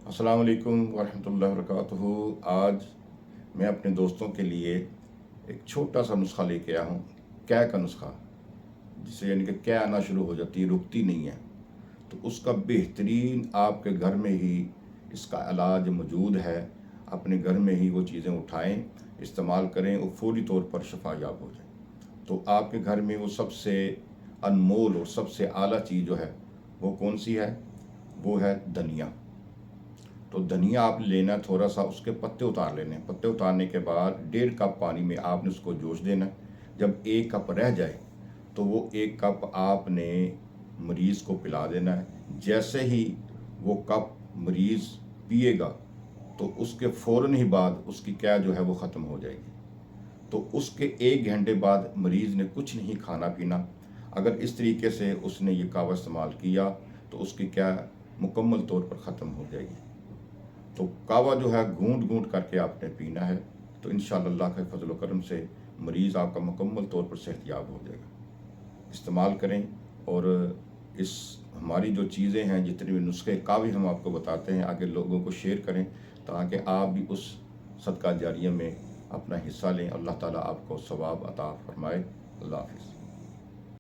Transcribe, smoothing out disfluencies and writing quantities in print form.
अस्सलाम वालेकुम वरहमतुल्लाहि वबरकातुहू। आज मैं अपने दोस्तों के लिए एक छोटा सा नुस्खा लेके आया हूँ, कै का नुस्खा, जिससे यानी कि कै आना शुरू हो जाती है, रुकती नहीं है। तो उसका बेहतरीन आपके घर में ही इसका इलाज मौजूद है। अपने घर में ही वो चीज़ें उठाएं, इस्तेमाल करें और फौरी तौर पर शफायाब हो जाए। तो आपके घर में वो सबसे अनमोल और सबसे आला चीज़ जो है वो कौन सी है? वो है धनिया। तो धनिया आपने लेना है, थोड़ा सा उसके पत्ते उतार लेने। पत्ते उतारने के बाद 1.5 कप पानी में आपने उसको जोश देना है। जब 1 कप रह जाए तो वो 1 कप आपने मरीज़ को पिला देना है। जैसे ही वो कप मरीज़ पिएगा तो उसके फ़ौरन ही बाद उसकी कै जो है वो ख़त्म हो जाएगी। तो उसके 1 घंटे बाद मरीज़ ने कुछ नहीं खाना पीना। अगर इस तरीके से उसने ये कावा इस्तेमाल किया तो उसकी कै मुकम्मल तौर पर ख़त्म हो जाएगी। तो कावा जो है घूंट घूंट करके आपने पीना है। तो इंशाअल्लाह अल्लाह के फजल व करम से मरीज़ आपका मुकम्मल तौर पर सेहतयाब हो जाएगा। इस्तेमाल करें। और इस हमारी जो चीज़ें हैं, जितने भी नुस्खे कावे हम आपको बताते हैं, आगे लोगों को शेयर करें ताकि आप भी उस सदका जारिया में अपना हिस्सा लें। अल्लाह ताला आपको सवाब अता फरमाए। अल्लाह हाफ़िज़।